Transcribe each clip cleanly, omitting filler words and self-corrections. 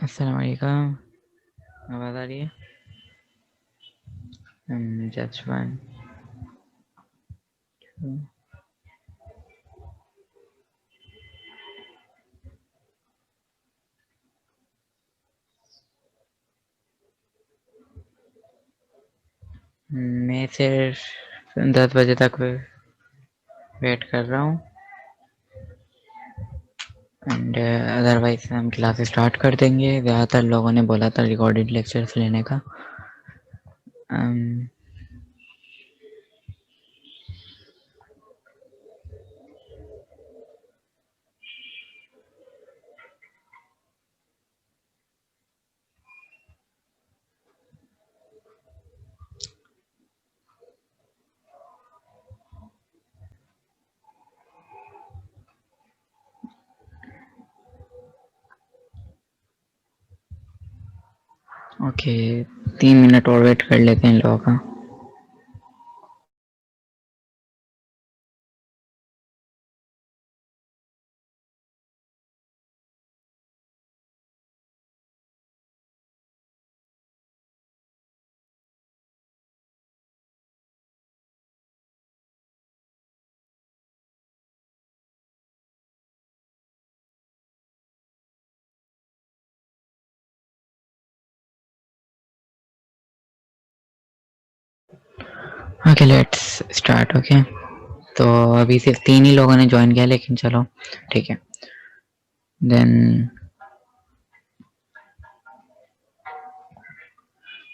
अस्सलाम वालेकुम। आवाज़ आ रही है? Just fine. मैं सिर्फ 10 बजे तक वेट कर रहा हूँ एंड अदरवाइज हम क्लास स्टार्ट कर देंगे। ज़्यादातर लोगों ने बोला था रिकॉर्डेड लेक्चर्स लेने का। ओके, 3 मिनट और वेट कर लेते हैं इन लोगों का। Okay, let's start. ओके, तो अभी सिर्फ 3 ही लोगों ने ज्वाइन किया, लेकिन चलो ठीक है। देन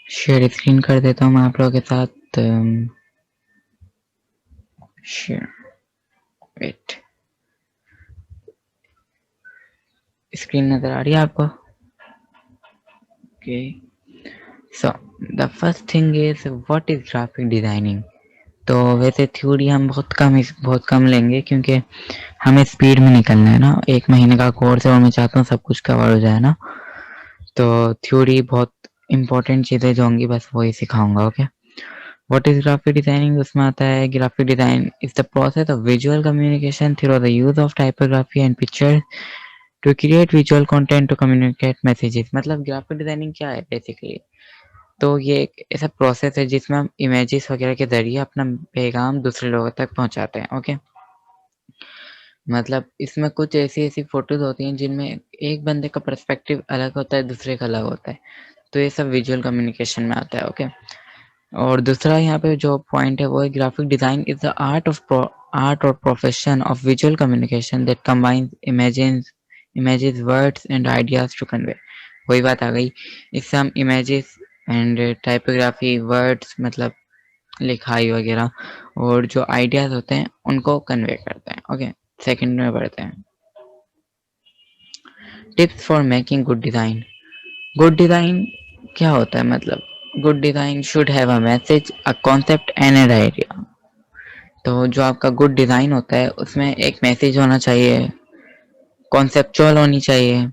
शेयर स्क्रीन कर देता हूँ मैं आप लोगों के साथ। शेयर, वेट, स्क्रीन नज़र आ रही है आपको? Okay, so the first thing is what is graphic designing. तो वैसे थ्योरी हम बहुत कम लेंगे, क्योंकि हमें स्पीड में निकलना है ना। 1 महीने का कोर्स है और मैं चाहता हूँ सब कुछ कवर हो जाए ना। तो थ्योरी बहुत इंपॉर्टेंट चीज़ें जो होंगी बस वही सिखाऊंगा। Okay, what is graphic designing, उसमें आता है graphic design is the process of visual communication through the use of typography and picture to create visual content to communicate messages. मतलब ग्राफिक डिजाइनिंग क्या है बेसिकली? तो ये एक ऐसा प्रोसेस है जिसमें हम इमेजेस वगैरह के ज़रिए अपना पैगाम दूसरे लोगों तक पहुँचाते हैं। ओके, मतलब इसमें कुछ ऐसी-ऐसी फ़ोटोज़ होती हैं जिनमें एक बंदे का पर्सपेक्टिव अलग होता है, दूसरे का अलग होता है। तो ये सब विजुअल कम्युनिकेशन में आता है। ओके, और दूसरा यहाँ पे जो पॉइंट है वो है graphic design is the art और profession of visual communication that combines images, words and ideas to convey. वही बात आ गई। इससे हम इमेजेस एंड टाइपोग्राफी, वर्ड्स मतलब लिखाई वगैरह, और जो आइडियाज़ होते हैं उनको कन्वे करते हैं। ओके, सेकंड में बढ़ते हैं। Tips for making good design. Good design क्या होता है? मतलब good design should have a message, a concept and an idea. तो जो आपका गुड डिज़ाइन होता है उसमें एक मैसेज होना चाहिए, कॉन्सेप्चुअल होनी चाहिए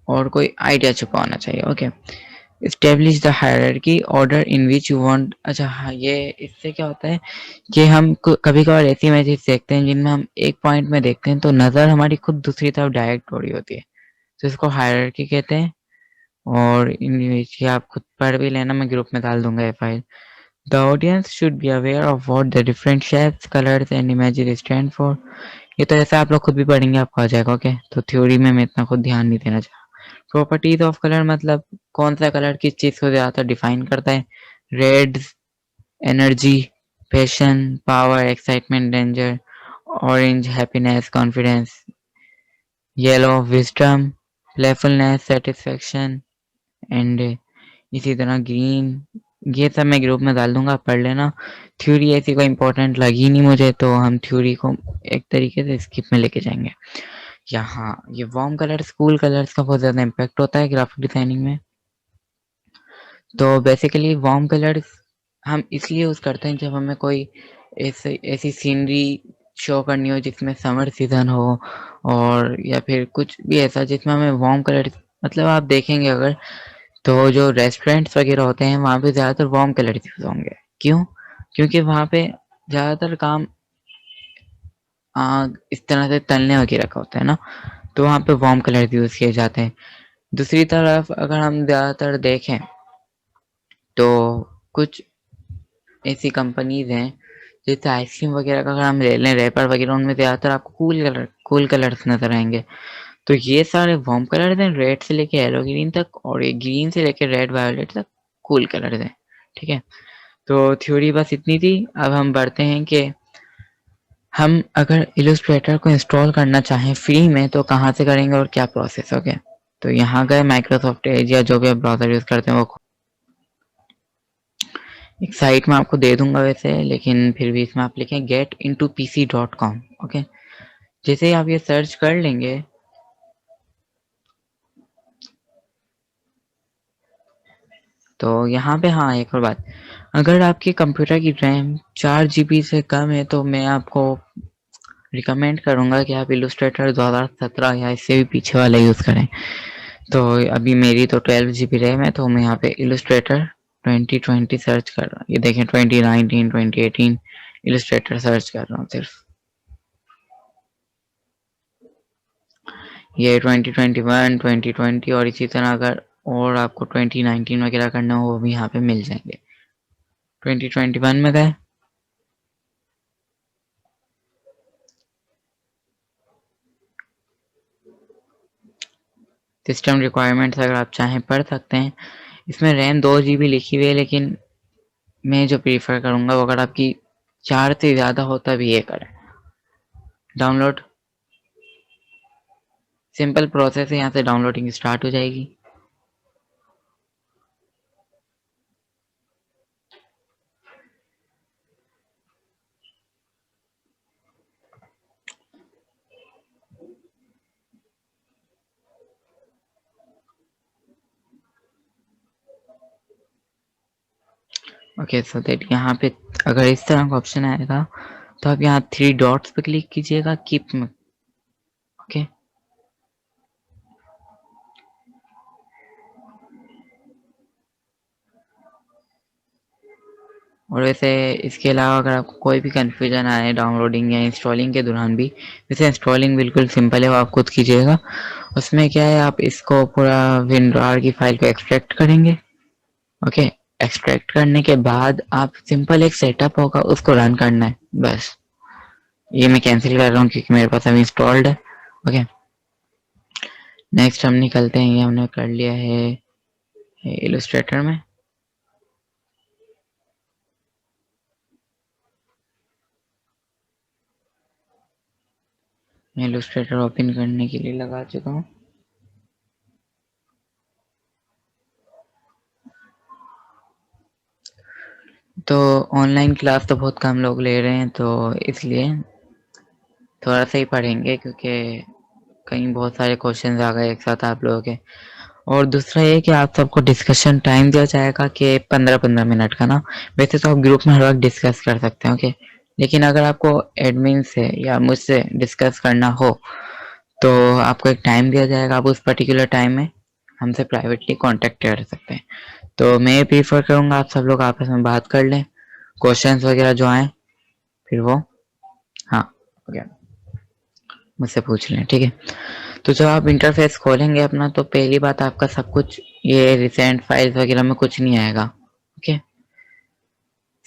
और कोई आइडिया छुपा होना चाहिए। Okay, establish the hierarchy order in which you want. अच्छा हाँ, ये इससे क्या होता है कि हम कभी-कभार ऐसी इमेजेस देखते हैं जिनमें हम एक पॉइंट में देखते हैं तो नज़र हमारी खुद दूसरी तरफ डायरेक्ट हो रही होती है। तो इसको हायरार्की कहते हैं। और इमेज ये आप खुद पढ़ भी लेना, मैं ग्रुप में डाल दूँगा ये file. The audience should be aware of what the different shapes, colours and images stand for. ये तो ऐसा आप लोग खुद भी पढ़ेंगे, आपको आ जाएगा। ओके, तो थ्योरी में मैं इतना खुद ध्यान नहीं देना चाह। प्रॉपर्टीज ऑफ कलर मतलब कौन सा कलर किस चीज़ को ज़्यादातर डिफाइन करता है। Red energy, passion, power, excitement, danger. Orange happiness, confidence. Yellow wisdom, playfulness, satisfaction and इसी तरह ग्रीन। ये सब मैं ग्रुप में डाल दूँगा, आप पढ़ लेना। थ्योरी ऐसी कोई इम्पोर्टेंट लगी नहीं मुझे, तो हम थ्योरी को एक तरीके से स्किप में लेके जाएँगे। यहाँ ये वार्म कलर्स, कूल कलर्स का बहुत ज़्यादा इम्पैक्ट होता है ग्राफिक डिज़ाइनिंग में। तो बेसिकली वार्म कलर्स हम इसलिए यूज़ करते हैं जब हमें कोई ऐसी सीनरी शो करनी हो जिसमें समर सीज़न हो, और या फिर कुछ भी ऐसा जिसमें हमें वार्म कलर, मतलब आप देखेंगे अगर तो जो रेस्टोरेंट्स वगैरह होते हैं वहाँ पे ज़्यादातर वार्म कलर्स यूज़ होंगे। क्यों? क्योंकि वहाँ पे ज़्यादातर काम इस तरह से तलने वगैरह का होता है ना, तो वहाँ पे वार्म कलर्स यूज़ किए जाते हैं। दूसरी तरफ अगर हम ज़्यादातर देखें तो कुछ ऐसी कंपनीज़ हैं जैसे आइसक्रीम वगैरह का अगर हम ले लें रैपर वगैरह, उनमें ज़्यादातर आपको कूल कलर्स नज़र आएँगे। तो ये सारे वार्म कलर्स हैं, रेड से लेके येलो ग्रीन तक, और ये ग्रीन से लेके रेड वायलेट तक कूल कलर्स हैं, ठीक है? तो थ्योरी बस इतनी थी। अब हम बढ़ते हैं कि हम अगर इलस्ट्रेटर को इंस्टॉल करना चाहें फ्री में तो कहाँ से करेंगे और क्या प्रोसेस होगा? तो यहाँ गए माइक्रोसॉफ्ट एज या जो भी आप ब्राउज़र यूज़ करते हैं वो एक साइट मैं आपको दे दूँगा वैसे, लेकिन फिर भी इसमें आप लिखें getintopc.com, ओके? जैसे ही आप ये सर्च कर लेंगे तो यहाँ पे हाँ, एक और बात, अगर आपके कंप्यूटर की रैम 4 जीबी से कम है तो मैं आपको रिकमेंड करूँगा कि आप इलस्ट्रेटर 2017 या इससे भी पीछे वाला यूज़ करें। तो अभी मेरी तो 12 जीबी रैम है, तो मैं यहाँ पे इलस्ट्रेटर 2020 सर्च कर रहा हूँ। ये देखें 2019, 2018 इलस्ट्रेटर सर्च कर रहा हूँ सिर्फ। ये 2021, 2020 और इसी तरह अगर और आपको 2019 वगैरह करना हो वो भी यहाँ पे मिल जाएंगे। 2021 में गए, सिस्टम रिक्वायरमेंट्स अगर आप चाहें पढ़ सकते हैं। इसमें रैम 2 जीबी लिखी हुई है, लेकिन मैं जो प्रीफर करूँगा वो अगर आपकी 4 से ज़्यादा हो तब ये करें। डाउनलोड, सिंपल प्रोसेस है, यहाँ से डाउनलोडिंग स्टार्ट हो जाएगी। ओके, सो दैट यहाँ पे अगर इस तरह का ऑप्शन आएगा तो आप यहाँ 3 डॉट्स पे क्लिक कीजिएगा, कीप में, ओके। और वैसे इसके अलावा अगर आपको कोई भी कन्फ्यूजन आए डाउनलोडिंग या इंस्टॉलिंग के दौरान भी, वैसे इंस्टॉलिंग बिल्कुल सिंपल है, वो आप खुद कीजिएगा। उसमें क्या है, आप इसको पूरा विनरार की फाइल को एक्सट्रैक्ट करेंगे, ओके। एक्सट्रैक्ट करने के बाद आप सिंपल एक सेटअप होगा उसको रन करना है बस। ये मैं कैंसिल कर रहा हूँ क्योंकि मेरे पास अभी इंस्टॉल्ड है, ओके। नेक्स्ट हम निकलते हैं, ये हमने कर लिया है इलस्ट्रेटर में। मैं इलस्ट्रेटर ओपन करने के लिए लगा चुका हूँ। तो ऑनलाइन क्लास तो बहुत कम लोग ले रहे हैं, तो इसलिए थोड़ा सा ही पढ़ेंगे क्योंकि कहीं बहुत सारे क्वेश्चंस आ गए एक साथ आप लोगों के। और दूसरा ये कि आप सबको डिस्कशन टाइम दिया जाएगा कि 15-15 मिनट का ना। वैसे तो आप ग्रुप में हर वक्त डिस्कस कर सकते हैं, ओके। लेकिन अगर आपको एडमिन से या मुझसे डिस्कस करना हो तो आपको एक टाइम दिया जाएगा, आप उस पर्टिकुलर टाइम में हमसे प्राइवेटली कांटेक्ट कर सकते हैं। तो मैं प्रीफर करूँगा आप सब लोग आपस में बात कर लें, क्वेश्चंस वगैरह जो आए फिर वो, हाँ, ओके, मुझसे पूछ लें, ठीक है। तो जब आप इंटरफेस खोलेंगे अपना तो पहली बात आपका सब कुछ ये रिसेंट फाइल्स वगैरह में कुछ नहीं आएगा, okay.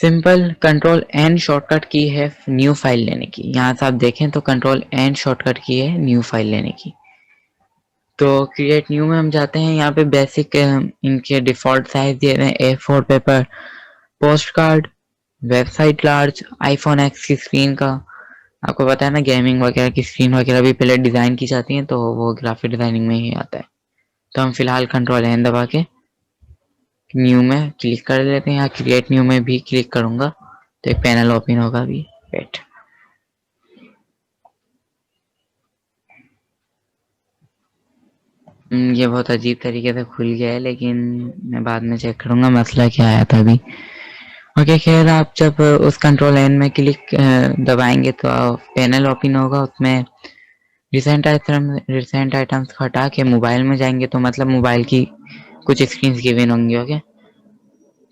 Simple control N shortcut key है न्यू फाइल लेने की। यहाँ से आप देखें तो कंट्रोल एन शॉर्टकट की है न्यू फाइल लेने की। तो क्रिएट न्यू में हम जाते हैं, यहाँ पे बेसिक इनके डिफॉल्ट साइज दिए हुए हैं A4 paper, post card, website large, iPhone x की स्क्रीन का। आपको पता है ना गेमिंग वगैरह की स्क्रीन वगैरह भी पहले डिज़ाइन की जाती हैं, तो वो ग्राफिक डिज़ाइनिंग में ही आता है। तो हम फिलहाल कंट्रोल एन दबा के न्यू में क्लिक कर लेते हैं। यहाँ क्रिएट न्यू में भी क्लिक करूँगा तो एक पैनल ओपन होगा अभी, वेट। ये बहुत अजीब तरीके से खुल गया है, लेकिन मैं बाद में चेक करूँगा मसला क्या आया था अभी, ओके। खैर आप जब उस कंट्रोल एन में क्लिक दबाएंगे तो पैनल ओपन होगा, उसमें रिसेंट आइटम्स हटा के मोबाइल में जाएंगे तो मतलब मोबाइल की कुछ स्क्रीन गिवन होंगी, ओके।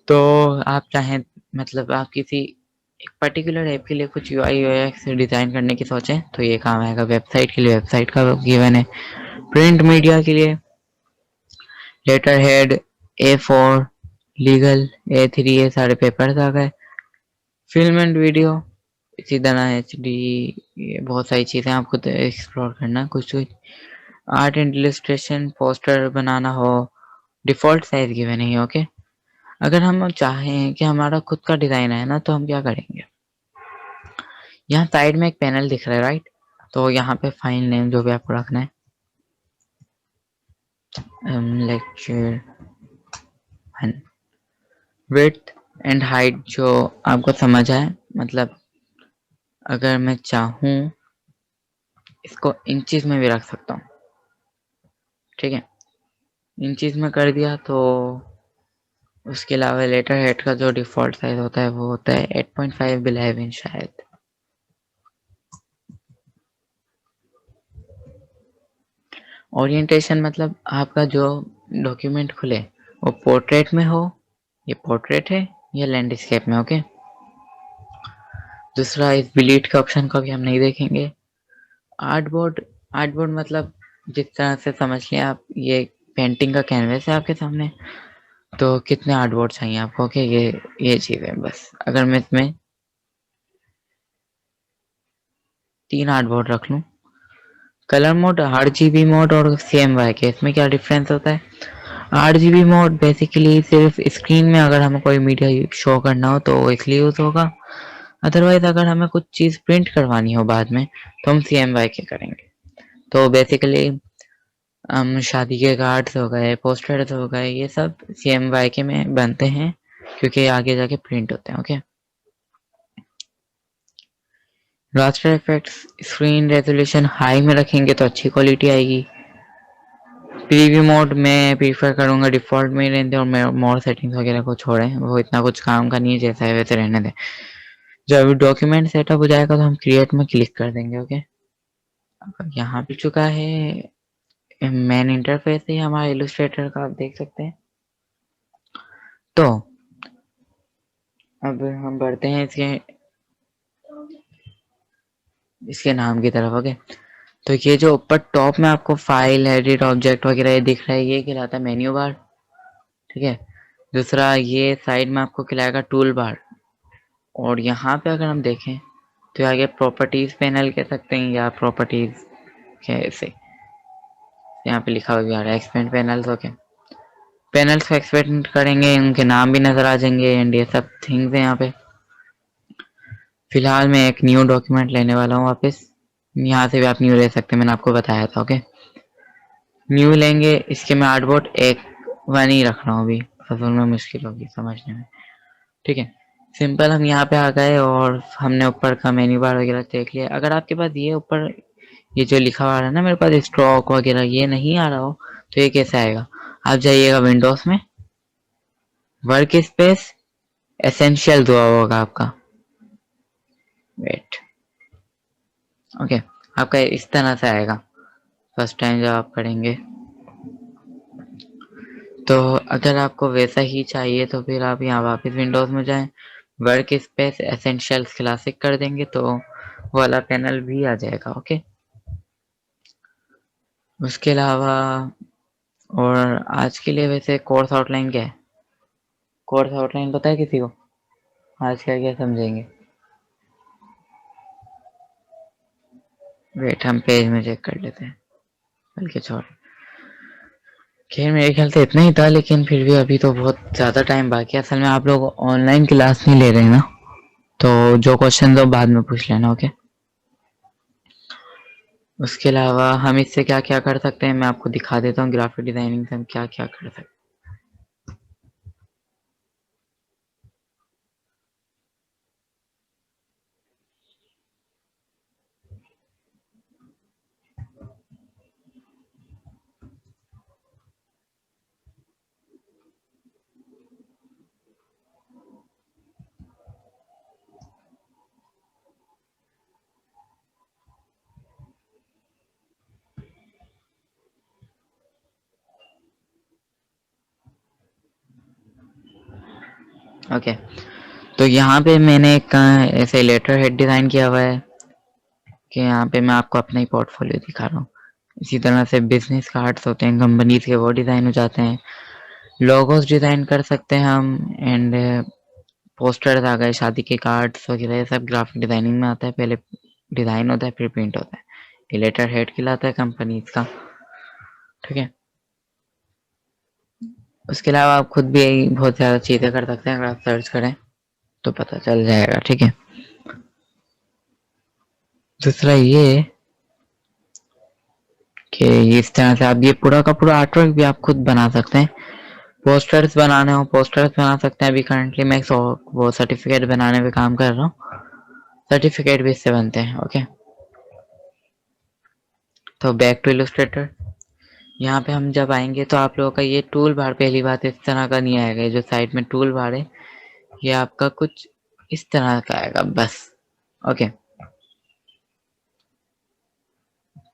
तो आप चाहें मतलब आप किसी एक पर्टिकुलर ऐप के लिए कुछ यूआई यूएक्स डिज़ाइन करने की सोचें तो ये काम आएगा। वेबसाइट के लिए वेबसाइट का गिवन है, प्रिंट मीडिया के लिए letter head A4, legal A3, ये सारे पेपर्स आ गए। फिल्म एंड वीडियो इसी तरह HD, ये बहुत सारी चीज़ें आपको तो एक्सप्लोर करना कुछ कुछ। आर्ट एंड इलस्ट्रेशन, पोस्टर बनाना हो, डिफ़ॉल्ट साइज़ गिवन है, ओके। अगर हम चाहें कि हमारा खुद का डिज़ाइन है ना, तो हम क्या करेंगे, यहाँ साइड में एक पैनल दिख रहा है, राइट। तो यहाँ पे फाइल नेम जो भी आपको रखना है, लेक्चर विड्थ एंड हाइट जो आपको समझ आए, मतलब अगर मैं चाहूँ इसको इंचेस में भी रख सकता हूँ, ठीक है। इंचेस में कर दिया तो उसके अलावा लेटर हेड का जो डिफ़ॉल्ट साइज होता है वो होता है 8.5 बाय 11 शायद। ओरिएंटेशन मतलब आपका जो डॉक्यूमेंट खुले वो पोर्ट्रेट में हो, ये पोर्ट्रेट है या लैंडस्केप में, ओके। दूसरा इस डिलीट का ऑप्शन को भी हम नहीं देखेंगे। आर्टबोर्ड, आर्टबोर्ड मतलब जिस तरह से समझ लें आप, ये पेंटिंग का कैनवस है आपके सामने, तो कितने आर्टबोर्ड चाहिए आपको, ओके। ये चीज़ है बस। अगर मैं इसमें 3 आर्टबोर्ड रख लूँ, कलर मोड, RGB मोड और CMYK के, इसमें क्या डिफरेंस होता है। RGB मोड बेसिकली सिर्फ स्क्रीन में अगर हमें कोई मीडिया शो करना हो तो वो इसलिए यूज़ होगा। अदरवाइज अगर हमें कुछ चीज़ प्रिंट करवानी हो बाद में तो हम CMYK करेंगे। तो बेसिकली हम शादी के कार्ड्स हो गए, पोस्टर्स हो गए, ये सब CMYK में बनते हैं क्योंकि आगे जाके प्रिंट होते हैं, okay. Raster effects, screen resolution high में रखेंगे तो अच्छी क्वालिटी आएगी। प्रीव्यू मोड मैं प्रीफर करूंगा डिफ़ॉल्ट में ही रहने दें और मैं मोर सेटिंग्स वगैरह को छोड़ें, वो इतना कुछ काम का नहीं है, जैसा है वैसे रहने दें। जब डॉक्यूमेंट सेटअप हो जाएगा तो हम क्रिएट में क्लिक कर देंगे, ओके। अब यहाँ पे चुका है मेन इंटरफेस है हमारा इलस्ट्रेटर का, आप देख सकते हैं। तो अब हम बढ़ते हैं इसके नाम की तरफ, ओके। तो ये जो ऊपर टॉप में आपको फाइल, एडिट, ऑब्जेक्ट वगैरह ये दिख रहा है, ये कहलाता है मेन्यू बार, ठीक है। दूसरा ये साइड में आपको खिलाएगा टूल बार, और यहाँ पे अगर हम देखें तो आगे प्रॉपर्टीज पैनल कह सकते हैं या प्रॉपर्टीज कैसे, यहाँ पे लिखा हुआ भी आ रहा है एक्सपेंड पैनल्स, ओके। पैनल्स को एक्सपेंड करेंगे, उनके नाम भी नजर आ जाएंगे एंड ये सब थिंग्स है यहाँ पे। फिलहाल मैं एक न्यू डॉक्यूमेंट लेने वाला हूँ वापस, यहाँ से भी आप न्यू ले सकते हैं, मैंने आपको बताया था, ओके। न्यू लेंगे, इसके मैं आर्टबोर्ड एक 1 ही रख रहा हूँ, अभी असल में मुश्किल होगी समझने में, ठीक है। सिंपल हम यहाँ पे आ गए और हमने ऊपर का मेन्यू बार वगैरह देख लिया। अगर आपके पास ये ऊपर ये जो लिखा हुआ है ना मेरे पास स्टॉक वगैरह ये नहीं आ रहा हो तो ये कैसे आएगा, आप जाइएगा विंडोज में, वर्क स्पेस, एसेंशियल हुआ होगा आपका, वेट, ओके। आपका इस तरह से आएगा फर्स्ट टाइम जब आप पढ़ेंगे। तो अगर आपको वैसा ही चाहिए तो फिर आप यहाँ वापस विंडोज में जाएं, वर्क स्पेस एसेंशियल्स क्लासिक कर देंगे तो वो वाला पैनल भी आ जाएगा, ओके। उसके अलावा और आज के लिए वैसे कोर्स आउटलाइन क्या है, कोर्स आउटलाइन पता है किसी को, आज का क्या समझेंगे। वेट हम पेज में चेक कर लेते हैं, बल्कि छोड़, खैर मेरे ख्याल से इतना ही था, लेकिन फिर भी अभी तो बहुत ज़्यादा टाइम बाकी है। असल में आप लोग ऑनलाइन क्लास नहीं ले रहे हैं ना, तो जो क्वेश्चन हो बाद में पूछ लेना, ओके। उसके अलावा हम इससे क्या क्या कर सकते हैं मैं आपको दिखा देता हूँ, ग्राफिक डिजाइनिंग से हम क्या क्या कर सकते हैं। ओके, तो यहाँ पे मैंने एक ऐसे लेटर हेड डिज़ाइन किया हुआ है कि यहाँ पे मैं आपको अपना ही पोर्टफोलियो दिखा रहा हूँ। इसी तरह से बिजनेस कार्ड्स होते हैं कंपनीज के, वो डिज़ाइन हो जाते हैं। लोगोस डिज़ाइन कर सकते हैं हम, एंड पोस्टर्स आ गए, शादी के कार्ड्स वगैरह, ये सब ग्राफिक डिज़ाइनिंग में आता है। पहले डिज़ाइन होता है फिर प्रिंट होता है। ये लेटर हेड कहलाता है कंपनीज का, ठीक है। उसके अलावा आप खुद भी बहुत ज़्यादा चीज़ें कर सकते हैं, अगर आप सर्च करें तो पता चल जाएगा, ठीक है। दूसरा ये कि इस तरह से आप ये पूरा का पूरा आर्टवर्क भी आप खुद बना सकते हैं। पोस्टर्स बनाने हो पोस्टर्स बना सकते हैं। अभी करंटली मैं वो सर्टिफिकेट बनाने पे काम कर रहा हूँ, सर्टिफिकेट भी इससे बनते हैं, ओके। तो बैक टू इलस्ट्रेटर, यहाँ पे हम जब आएंगे तो आप लोगों का ये टूल बार पहली बात इस तरह का नहीं आएगा। ये जो साइड में टूल बार है ये आपका कुछ इस तरह का आएगा बस, ओके।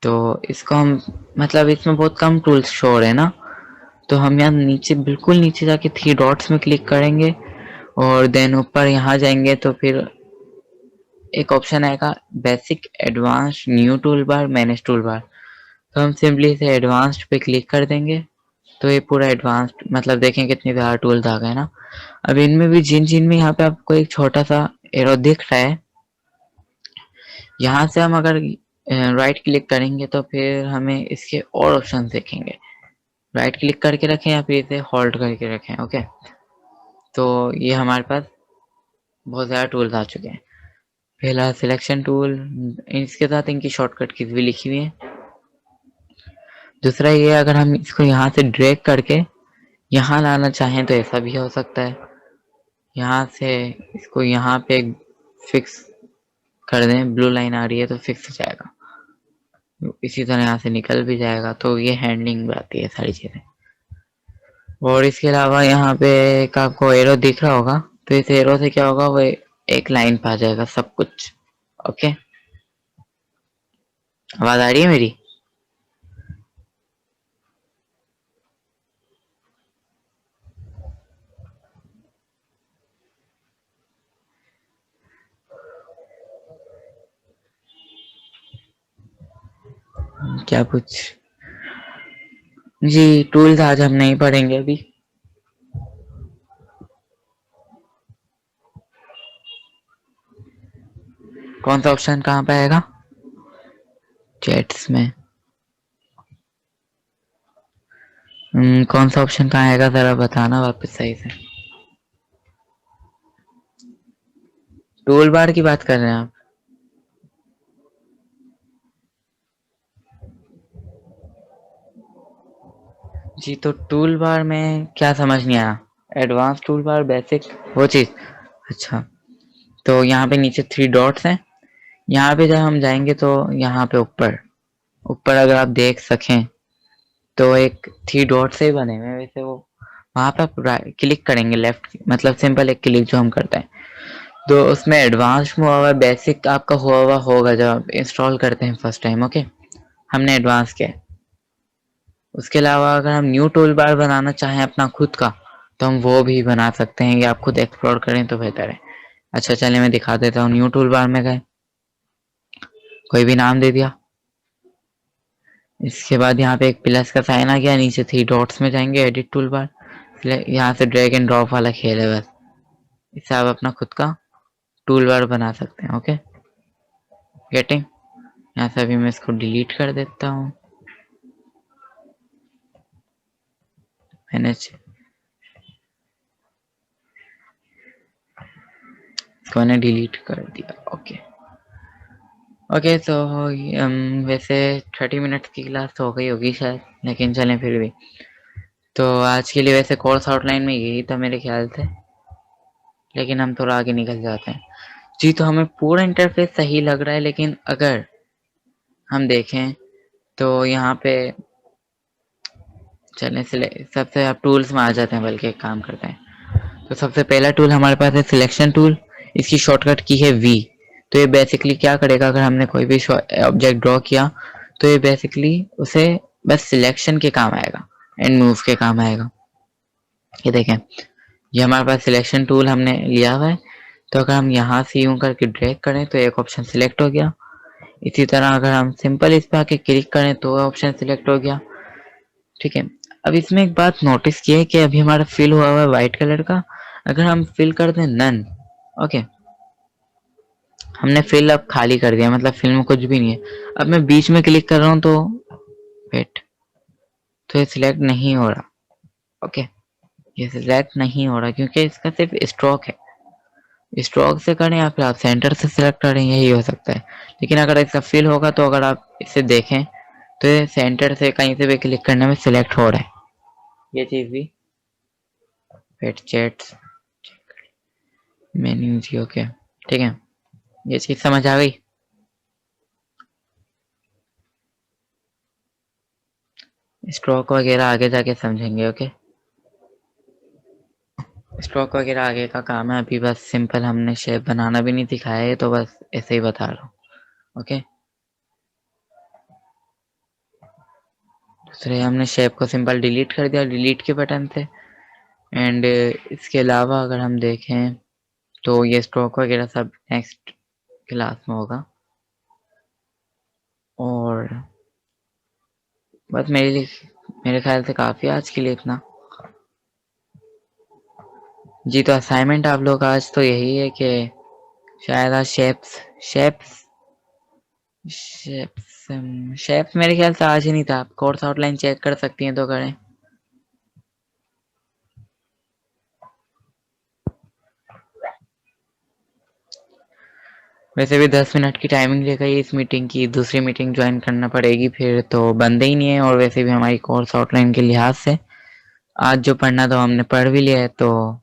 तो इसको हम मतलब इसमें बहुत कम टूल्स शो हो रहे हैं ना, तो हम यहाँ नीचे बिल्कुल नीचे जाके थ्री डॉट्स में क्लिक करेंगे और देन ऊपर यहाँ जाएंगे तो फिर एक ऑप्शन आएगा basic, advance, new tool bar, manage tool bar. तो हम सिंपली इसे एडवांस्ड पे क्लिक कर देंगे तो ये पूरा एडवांस्ड, मतलब देखें कितने ज़्यादा टूल्स आ गए ना। अब इनमें भी जिन जिन में यहाँ पे आपको एक छोटा सा एरो दिख रहा है, यहाँ से हम अगर राइट क्लिक करेंगे तो फिर हमें इसके और ऑप्शन दिखेंगे। राइट क्लिक करके रखें या फिर इसे होल्ड करके रखें, ओके। तो ये हमारे पास बहुत ज़्यादा टूल्स आ चुके हैं। पहला सिलेक्शन टूल, इसके साथ इनकी शॉर्टकट कीज भी लिखी हुई है। दूसरा ये, अगर हम इसको यहाँ से ड्रैग करके यहाँ लाना चाहें तो ऐसा भी हो सकता है। यहाँ से इसको यहाँ पे फिक्स कर दें, ब्लू लाइन आ रही है तो फिक्स हो जाएगा, इसी तरह यहाँ से निकल भी जाएगा। तो ये हैंडलिंग में आती है सारी चीज़ें। और इसके अलावा यहाँ पे एक आपको एरो दिख रहा होगा, तो इस एरो से क्या होगा, वो एक लाइन पे आ जाएगा सब कुछ, ओके। आवाज आ रही है मेरी? क्या कुछ जी, टूल्स आज हम नहीं पढ़ेंगे अभी। कौन सा ऑप्शन कहाँ पे आएगा? चैट्स में। कौन सा ऑप्शन कहाँ आएगा जरा बताना वापस सही से। टूल बार की बात कर रहे हैं आप? जी, तो टूल बार में क्या समझ नहीं आया? एडवांस टूल बार, बेसिक, वो चीज़? अच्छा, तो यहाँ पे नीचे थ्री डॉट्स हैं। यहाँ पे जब हम जाएंगे तो यहाँ पे ऊपर ऊपर अगर आप देख सकें तो एक थ्री डॉट से ही बने हुए हैं वैसे वो। वहां पे आप क्लिक करेंगे लेफ्ट, मतलब सिंपल एक क्लिक जो हम करते हैं, तो उसमें एडवांस में हुआ हुआ बेसिक आपका हुआ हुआ होगा जब आप इंस्टॉल करते हैं फर्स्ट टाइम, ओके। हमने एडवांस किया है। उसके अलावा अगर हम न्यू टूल बार बनाना चाहें अपना खुद का तो हम वो भी बना सकते हैं, या आप खुद एक्सप्लोर करें तो बेहतर है। अच्छा चलिए मैं दिखा देता हूँ। न्यू टूल बार में गए, कोई भी नाम दे दिया। इसके बाद यहाँ पे एक प्लस का साइन आ गया, नीचे थ्री डॉट्स में जाएंगे, एडिट टूल बार, यहाँ से ड्रैग एंड ड्रॉप वाला खेल है बस। इससे आप अपना खुद का टूल बार बना सकते हैं, ओके। गेटिंग? यहाँ से अभी मैं इसको डिलीट कर देता हूँ। मैंने इसको मैंने डिलीट कर दिया, ओके। ओके, तो वैसे 30 मिनट की क्लास तो हो गई होगी शायद, लेकिन चलें फिर भी। तो आज के लिए वैसे कोर्स आउटलाइन में यही था मेरे ख्याल से, लेकिन हम थोड़ा आगे निकल जाते हैं। जी, तो हमें पूरा इंटरफेस सही लग रहा है, लेकिन अगर हम देखें तो यहाँ पे चलें सबसे आप टूल्स में आ जाते हैं, बल्कि एक काम करते हैं। तो सबसे पहला टूल हमारे पास है सिलेक्शन टूल। इसकी शॉर्टकट की है वी। तो ये बेसिकली क्या करेगा, अगर हमने कोई भी ऑब्जेक्ट ड्रॉ किया तो ये बेसिकली उसे बस सिलेक्शन के काम आएगा एंड मूव के काम आएगा। ये देखें, ये हमारे पास सिलेक्शन टूल हमने लिया हुआ है। तो अगर हम यहाँ से यूं करके ड्रैग करें तो एक ऑप्शन सिलेक्ट हो गया। इसी तरह अगर हम सिंपल इस पे आके क्लिक करें तो ऑप्शन सिलेक्ट हो गया। ठीक है, अब इसमें एक बात नोटिस की है कि अभी हमारा फिल हुआ हुआ है व्हाइट कलर का। अगर हम फिल कर दें नन, ओके, हमने फिल अब खाली कर दिया, मतलब फिल में कुछ भी नहीं है। अब मैं बीच में क्लिक कर रहा हूँ तो वेट, तो ये सिलेक्ट नहीं हो रहा। ओके, ये सिलेक्ट नहीं हो रहा क्योंकि इसका सिर्फ स्ट्रोक है। स्ट्रोक से करें या फिर आप सेंटर से सिलेक्ट करें, यही हो सकता है। लेकिन अगर इसका फिल होगा तो अगर आप इसे देखें तो ये सेंटर से कहीं से भी क्लिक करने में सिलेक्ट हो रहा है। ये चीज भी वेट चैट्स मेन्यू जी, ओके, ठीक है, ये चीज समझ आ गई। स्ट्रोक वगैरह आगे जाके समझेंगे। ओके, स्ट्रोक वगैरह आगे का काम है, अभी बस सिंपल हमने शेप बनाना भी नहीं सिखाया है तो बस ऐसे ही बता रहा हूँ। ओके, दूसरे हमने शेप को सिंपल डिलीट कर दिया डिलीट के बटन से। एंड इसके अलावा अगर हम देखें तो ये स्ट्रोक वगैरह सब नेक्स्ट क्लास में होगा। और बस मेरे ख्याल से काफ़ी आज के लिए इतना। जी, तो असाइनमेंट आप लोग आज तो यही है कि शायद आज शेप्स शेप्स शेप्स शेप्स मेरे ख्याल से आज ही नहीं था। आप कोर्स आउटलाइन चेक कर सकती हैं तो करें। वैसे भी 10 मिनट की टाइमिंग ले गई इस मीटिंग की, दूसरी मीटिंग ज्वाइन करना पड़ेगी फिर तो बनते ही नहीं है। और वैसे भी हमारी कोर्स आउटलाइन के लिहाज से आज जो पढ़ना था हमने पढ़ भी लिया है, तो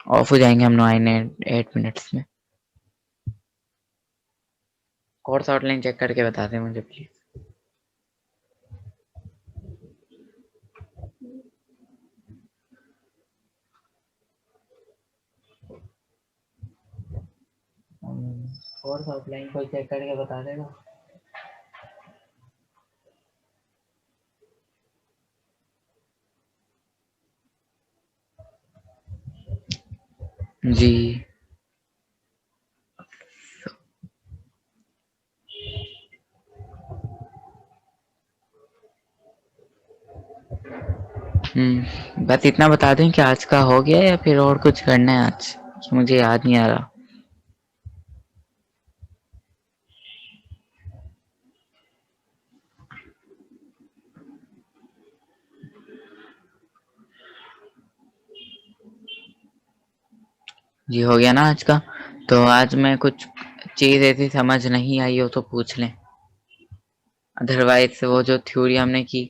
ऑफ हो जाएंगे हम 9 8 मिनट्स में। कोर्स आउटलाइन चेक करके बता दें मुझे प्लीज। कोर्स आउटलाइन कोई चेक करके बता देगा। जी, बस इतना बता दें कि आज का हो गया या फिर और कुछ करना है आज, कि मुझे याद नहीं आ रहा। जी, हो गया ना आज का। तो आज मैं कुछ चीज ऐसी समझ नहीं आई हो तो पूछ लें, अदरवाइज वो जो थ्योरी हमने की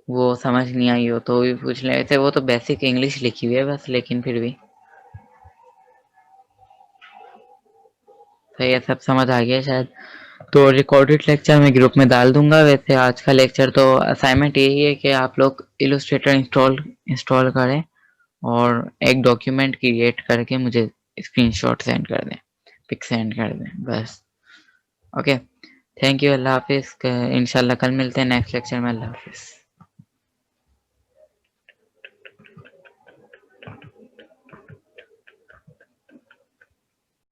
वो समझ नहीं आई हो तो भी पूछ लें। वैसे वो तो बेसिक इंग्लिश लिखी हुई है बस, लेकिन फिर भी सही है, सब समझ आ गया शायद। तो रिकॉर्डेड लेक्चर मैं ग्रुप में डाल दूंगा। वैसे आज का लेक्चर तो असाइनमेंट यही है कि आप लोग इलस्ट्रेटर इंस्टॉल इंस्टॉल करें और एक डॉक्यूमेंट क्रिएट करके मुझे स्क्रीनशॉट सेंड कर दें, पिक सेंड कर दें बस। ओके, थैंक यू, अल्लाह हाफिज़। इंशाल्लाह कल मिलते हैं नेक्स्ट लेक्चर में। अल्लाह हाफिज़।